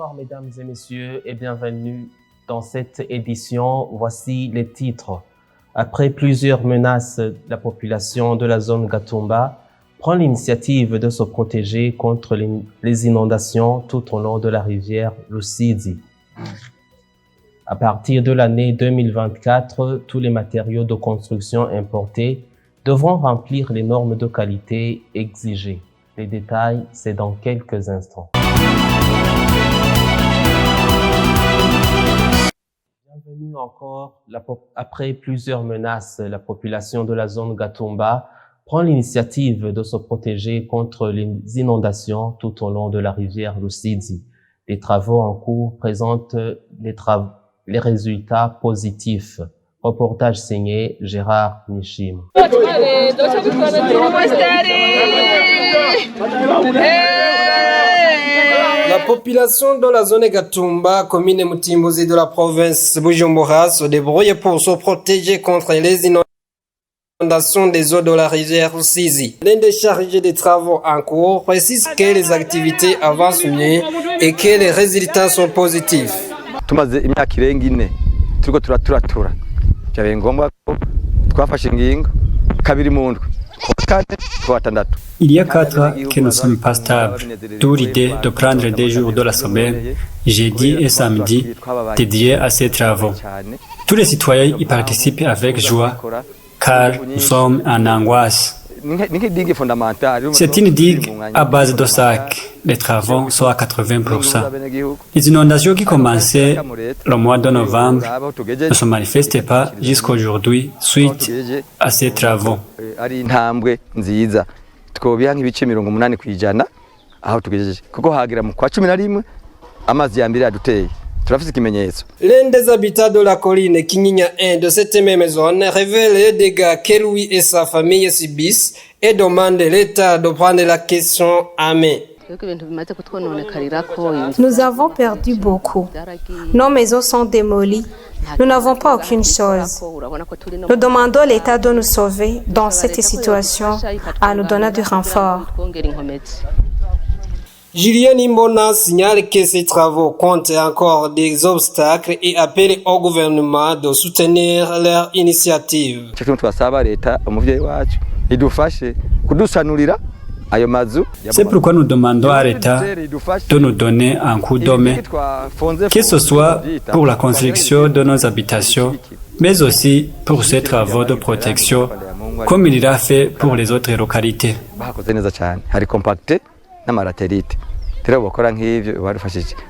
Bonsoir mesdames et messieurs et bienvenue dans cette édition. Voici les titres. Après plusieurs menaces, la population de la zone Gatumba prend l'initiative de se protéger contre les inondations tout au long de la rivière Rusizi. À partir de l'année 2024, tous les matériaux de construction importés devront remplir les normes de qualité exigées. Les détails, c'est dans quelques instants. Bienvenue encore. Après plusieurs menaces, la population de la zone Gatumba prend l'initiative de se protéger contre les inondations tout au long de la rivière Rusizi. Les travaux en cours présentent les résultats positifs. Reportage signé Gérard Nishim. La population de la zone Gatumba, commune Mutimbuzi de la province Bujumbura, se débrouille pour se protéger contre les inondations des eaux de la rivière Rusizi. L'un des chargés des travaux en cours précise que les activités avancent mieux et que les résultats sont positifs. Tumaze imyaka irenga ine turiko turaturatura byabaye ngombwa ko twafashe ingingo kabiri mu ndwi Il y a 4 ans que nous ne sommes pas stables, d'où l'idée de prendre des jours de la semaine, jeudi et samedi, dédiés à ces travaux. Tous les citoyens y participent avec joie, car nous sommes en angoisse. C'est une digue à base de sacs. Les travaux sont à 80%. Les inondations qui commençaient le mois de novembre ne se manifestent pas jusqu'aujourd'hui suite à ces travaux. L'un des habitants de la colline Kinyinya 1 de cette même zone révèle les dégâts que lui et sa famille subissent et demande l'État de prendre la question en main. Nous avons perdu beaucoup. Nos maisons sont démolies. Nous n'avons pas aucune chose. Nous demandons l'État de nous sauver dans cette situation en nous donnant du renfort. Julien Imbona signale que ces travaux comptent encore des obstacles et appelle au gouvernement de soutenir leur initiative. C'est pourquoi nous demandons à l'État de nous donner un coup de main, que ce soit pour la construction de nos habitations, mais aussi pour ces travaux de protection, comme il l'a fait pour les autres localités.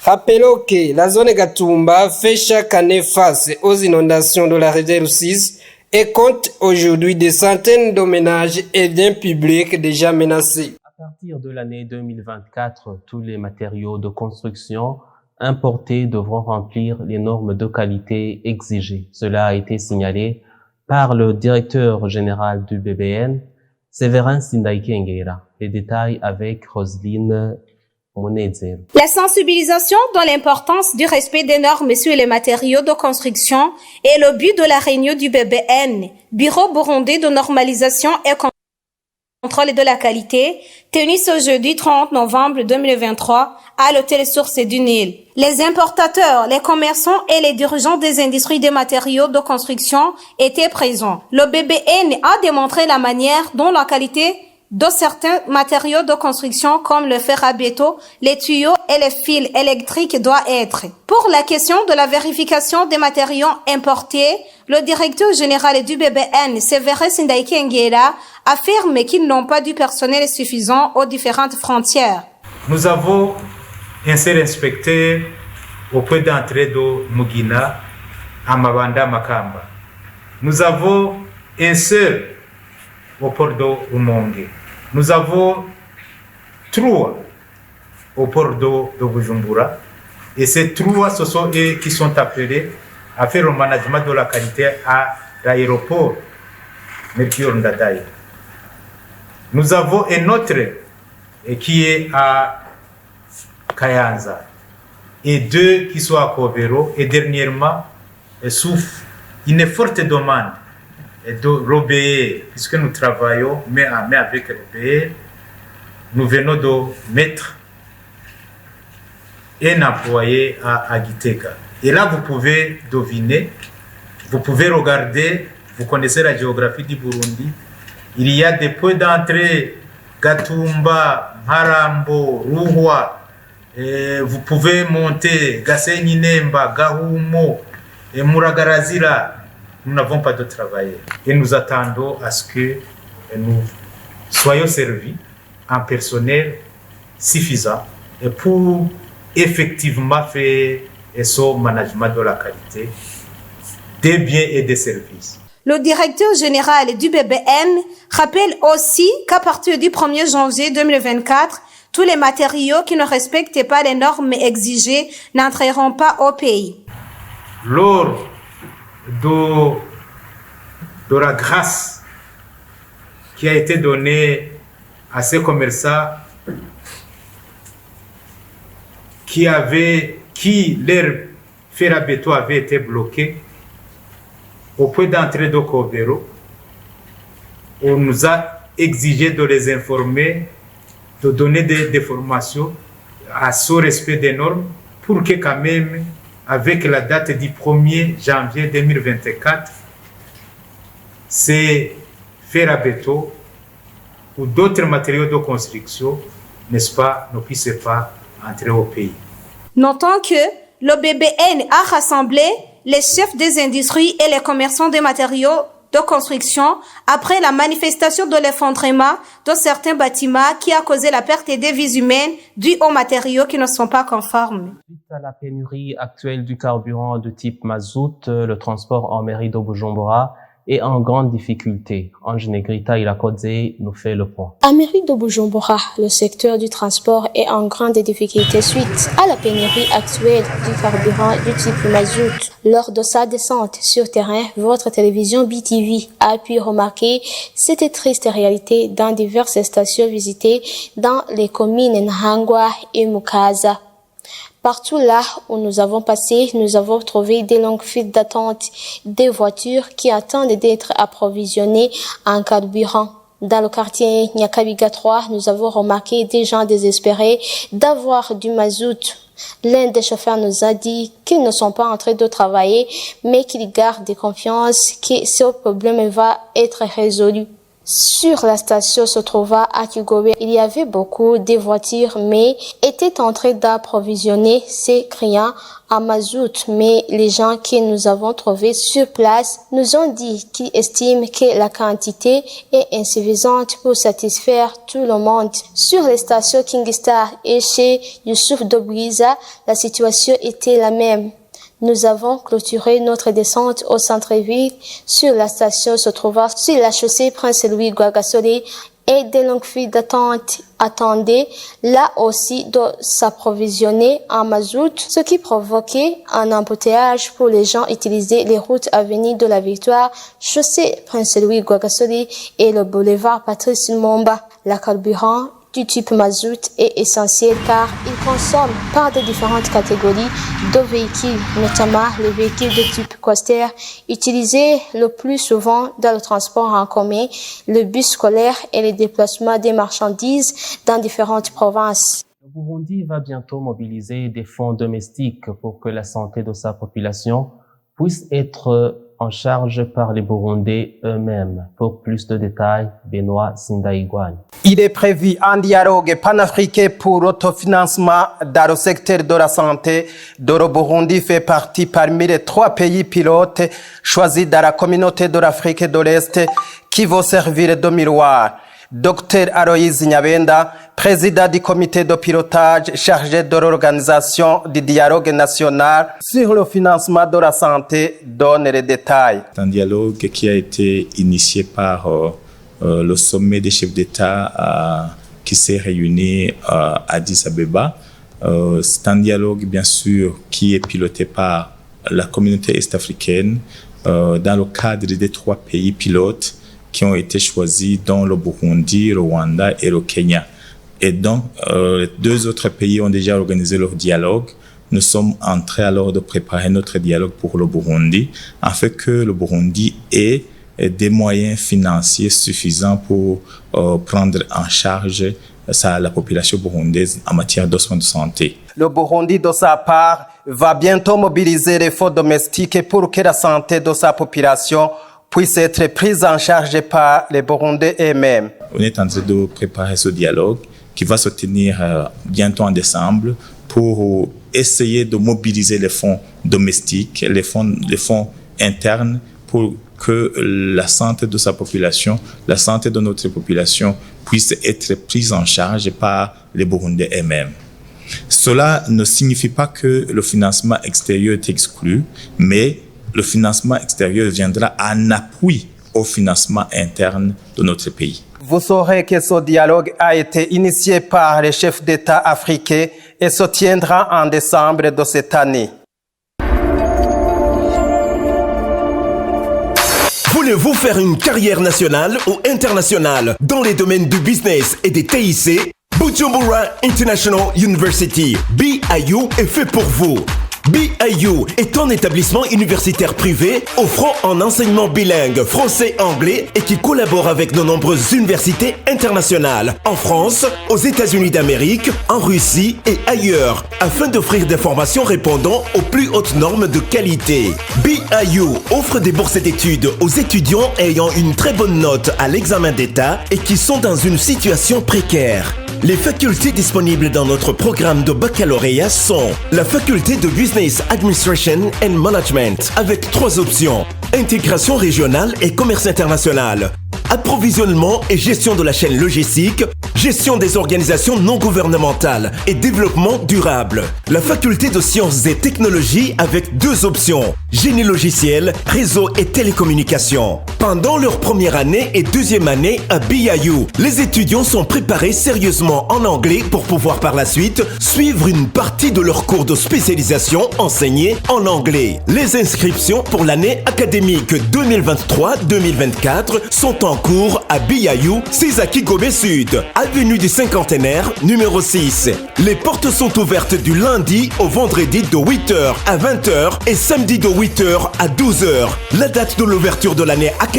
Rappelons que la zone Gatumba fait chaque année face aux inondations de la rivière Rusizi et compte aujourd'hui des centaines de ménages et biens publics déjà menacés. À partir de l'année 2024, tous les matériaux de construction importés devront remplir les normes de qualité exigées. Cela a été signalé par le directeur général du BBN, Séverin Sindaïkengera. Les détails avec Roselyne Monedze. La sensibilisation dans l'importance du respect des normes sur les matériaux de construction est le but de la réunion du BBN, Bureau burundais de normalisation et contrôle de la qualité, tenue ce jeudi 30 novembre 2023 à l'hôtel Source du Nil. Les importateurs, les commerçants et les dirigeants des industries des matériaux de construction étaient présents. Le BBN a démontré la manière dont la qualité de certains matériaux de construction comme le fer à béton, les tuyaux et les fils électriques doit être. Pour la question de la vérification des matériaux importés, le directeur général du BBN, Séverin Sindaïkengera, affirme qu'ils n'ont pas du personnel suffisant aux différentes frontières. Nous avons un seul inspecteur au point d'entrée de Mugina à Mabanda Makamba. Nous avons un seul au port de Rumonge. Nous avons 3 au port de Bujumbura. Et ces 3, ce sont eux qui sont appelés à faire le management de la qualité à l'aéroport Mercure Ndadaye. Nous avons un autre qui est à Kayanza et 2 qui sont à Kobero. Et dernièrement, sous une forte demande de l'OBE, puisque nous travaillons, mais avec l'OBE, nous venons de mettre un employé à Gitega. Et là, vous pouvez deviner, vous pouvez regarder, vous connaissez la géographie du Burundi. Il y a des points d'entrée, Gatumba, Marambo, Ruhwa. Vous pouvez monter Gasenyi Nemba, Gahumo et Muragarazira. Nous n'avons pas de travailleurs. Et nous attendons à ce que nous soyons servis en personnel suffisant et pour effectivement faire ce management de la qualité des biens et des services. Le directeur général du BBN rappelle aussi qu'à partir du 1er janvier 2024, tous les matériaux qui ne respectent pas les normes exigées n'entreront pas au pays. Lors de la grâce qui a été donnée à ces commerçants qui leur fer à béton avait été bloqué au point d'entrée de Kobero, on nous a exigé de les informer, de donner des formations à ce respect des normes pour que quand même, avec la date du 1er janvier 2024, ces fer à béton ou d'autres matériaux de construction, n'est-ce pas, ne puissent pas entrer au pays. Notons que le BBN a rassemblé les chefs des industries et les commerçants des matériaux de construction après la manifestation de l'effondrement de certains bâtiments qui a causé la perte des vies humaines dues aux matériaux qui ne sont pas conformes. Suite à la pénurie actuelle du carburant de type mazout, le transport en mairie de Bujumbura est en grande difficulté. Ange Negrita Ilakodze nous fait le point. À mairie de Bujumbura, le secteur du transport est en grande difficulté suite à la pénurie actuelle du carburant du type mazout. Lors de sa descente sur terrain, votre télévision BTV a pu remarquer cette triste réalité dans diverses stations visitées dans les communes Nhangwa et Mukaza. Partout là où nous avons passé, nous avons trouvé des longues files d'attente, des voitures qui attendent d'être approvisionnées en carburant. Dans le quartier Nyakabiga 3, nous avons remarqué des gens désespérés d'avoir du mazout. L'un des chauffeurs nous a dit qu'ils ne sont pas en train de travailler, mais qu'ils gardent confiance que ce problème va être résolu. Sur la station se trouva à Kigobe, il y avait beaucoup de voitures, mais étaient en train d'approvisionner ces clients à mazout. Mais les gens que nous avons trouvés sur place nous ont dit qu'ils estiment que la quantité est insuffisante pour satisfaire tout le monde. Sur les stations Kingstar et chez Youssouf Dobriza, la situation était la même. Nous avons clôturé notre descente au centre-ville. Sur la station se trouvant sur la chaussée Prince-Louis Guagasoli et des longues files d'attente attendaient là aussi de s'approvisionner en mazout, ce qui provoquait un embouteillage pour les gens utiliser les routes à venir de la Victoire, chaussée Prince-Louis Guagasoli et le boulevard Patrice Lumumba. La carburant du type mazout est essentiel car il consomme par de différentes catégories de véhicules, notamment les véhicules de type coaster, utilisés le plus souvent dans le transport en commun, le bus scolaire et les déplacements des marchandises dans différentes provinces. Le Burundi va bientôt mobiliser des fonds domestiques pour que la santé de sa population puisse être en charge par les Burundais eux-mêmes. Pour plus de détails, Benoît Sindaïgouane. Il est prévu un dialogue panafricain pour l'autofinancement dans le secteur de la santé. Le Burundi fait partie parmi les 3 pays pilotes choisis dans la communauté de l'Afrique de l'Est qui vont servir de miroir. Dr Aloïse Nyabenda, président du comité de pilotage chargé de l'organisation du dialogue national sur le financement de la santé, donne les détails. C'est un dialogue qui a été initié par le sommet des chefs d'État qui s'est réuni à Addis Abeba. C'est un dialogue, bien sûr, qui est piloté par la communauté est-africaine dans le cadre des 3 pays pilotes qui ont été choisis, dont le Burundi, le Rwanda et le Kenya. Et donc, les 2 autres pays ont déjà organisé leur dialogue. Nous sommes en train alors de préparer notre dialogue pour le Burundi, afin que le Burundi ait des moyens financiers suffisants pour prendre en charge la population burundaise en matière de soins de santé. Le Burundi, de sa part, va bientôt mobiliser les fonds domestiques pour que la santé de sa population puisse être prise en charge par les Burundais eux-mêmes. On est en train de préparer ce dialogue qui va se tenir bientôt en décembre pour essayer de mobiliser les fonds domestiques, les fonds internes pour que la santé de sa population, la santé de notre population puisse être prise en charge par les Burundais eux-mêmes. Cela ne signifie pas que le financement extérieur est exclu, mais le financement extérieur viendra en appui au financement interne de notre pays. Vous saurez que ce dialogue a été initié par les chefs d'État africains et se tiendra en décembre de cette année. Voulez-vous faire une carrière nationale ou internationale dans les domaines du business et des TIC? Bujumbura International University, BIU, est fait pour vous. BIU est un établissement universitaire privé offrant un enseignement bilingue français-anglais et qui collabore avec de nombreuses universités internationales en France, aux États-Unis d'Amérique, en Russie et ailleurs, afin d'offrir des formations répondant aux plus hautes normes de qualité. BIU offre des bourses d'études aux étudiants ayant une très bonne note à l'examen d'État et qui sont dans une situation précaire. Les facultés disponibles dans notre programme de baccalauréat sont la faculté de Business Administration and Management avec 3 options: intégration régionale et commerce international, approvisionnement et gestion de la chaîne logistique, gestion des organisations non gouvernementales et développement durable. La faculté de sciences et technologies avec 2 options: génie logiciel, réseau et télécommunications. Pendant leur première année et deuxième année à BIU, les étudiants sont préparés sérieusement en anglais pour pouvoir par la suite suivre une partie de leur cours de spécialisation enseignés en anglais. Les inscriptions pour l'année académique 2023-2024 sont en cours à BIU, Sisaki Gobé Sud, avenue du Cinquantenaire, numéro 6. Les portes sont ouvertes du lundi au vendredi de 8h à 20h et samedi de 8h à 12h. La date de l'ouverture de l'année académique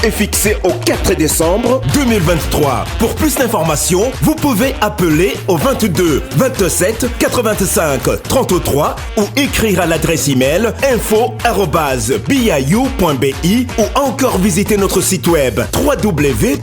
est fixée au 4 décembre 2023. Pour plus d'informations, vous pouvez appeler au 22 27 85 33 ou écrire à l'adresse email info@biu.bi ou encore visiter notre site web www.biu.bi.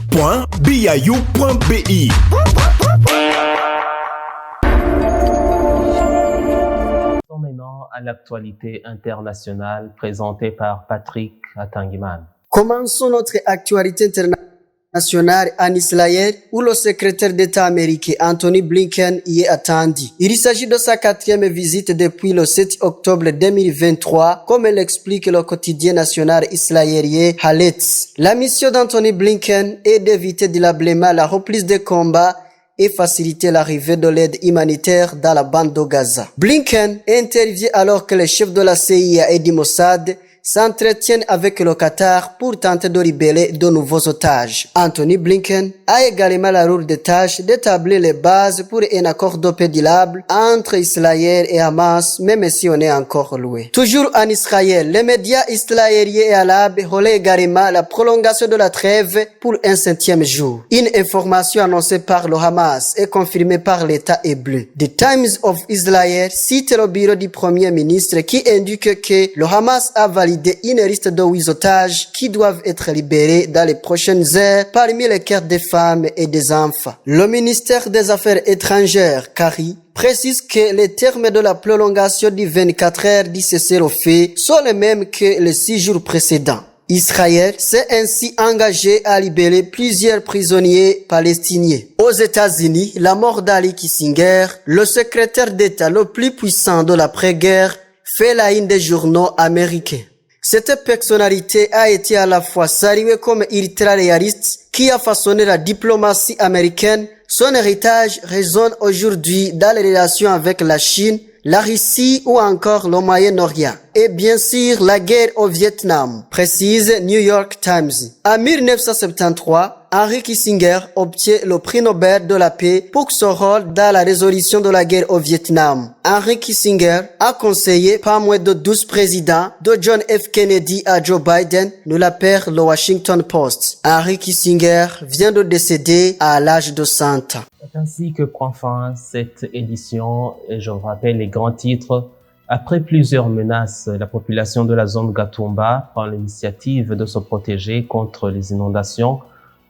Maintenant à l'actualité internationale présentée par Patrick Atangiman. Commençons notre actualité internationale en Israël où le secrétaire d'État américain Anthony Blinken y est attendu. Il s'agit de sa 4e visite depuis le 7 octobre 2023, comme l'explique le quotidien national israélien Haaretz. La mission d'Anthony Blinken est d'éviter durablement la reprise des combats et faciliter l'arrivée de l'aide humanitaire dans la bande de Gaza. Blinken intervient alors que les chefs de la CIA et du Mossad s'entretiennent avec le Qatar pour tenter de libérer de nouveaux otages. Anthony Blinken a également la lourde tâche d'établir les bases pour un accord de paix durable entre Israël et Hamas, même si on est encore loin. Toujours en Israël, les médias israéliens et arabes relaient également la prolongation de la trêve pour un 7e jour. Une information annoncée par le Hamas et confirmée par l'État hébreu. The Times of Israel cite le bureau du Premier ministre qui indique que le Hamas a validé une liste de 8 otages qui doivent être libérés dans les prochaines heures, parmi lesquels des femmes et des enfants. Le ministère des Affaires étrangères, Kari, précise que les termes de la prolongation du 24 heures du cessez-le-feu sont les mêmes que les 6 jours précédents. Israël s'est ainsi engagé à libérer plusieurs prisonniers palestiniens. Aux États-Unis, la mort d'Ali Kissinger, le secrétaire d'État le plus puissant de l'après-guerre, fait la une des journaux américains. Cette personnalité a été à la fois saluée comme ultra-réaliste qui a façonné la diplomatie américaine. Son héritage résonne aujourd'hui dans les relations avec la Chine, la Russie ou encore le Moyen-Orient. Et bien sûr, la guerre au Vietnam, précise New York Times. En 1973, Henry Kissinger obtient le prix Nobel de la paix pour son rôle dans la résolution de la guerre au Vietnam. Henry Kissinger a conseillé pas moins de 12 présidents, de John F. Kennedy à Joe Biden, nous l'appelle le Washington Post. Henry Kissinger vient de décéder à l'âge de 100 ans. Ainsi que prend fin cette édition, et je vous rappelle les grands titres. Après plusieurs menaces, la population de la zone Gatumba prend l'initiative de se protéger contre les inondations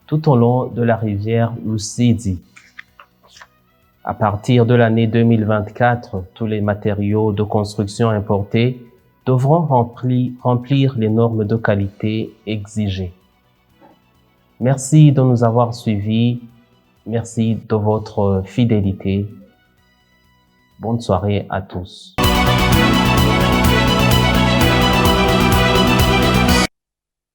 tout au long de la rivière Rusizi. À partir de l'année 2024, tous les matériaux de construction importés devront remplir les normes de qualité exigées. Merci de nous avoir suivis. Merci de votre fidélité. Bonne soirée à tous.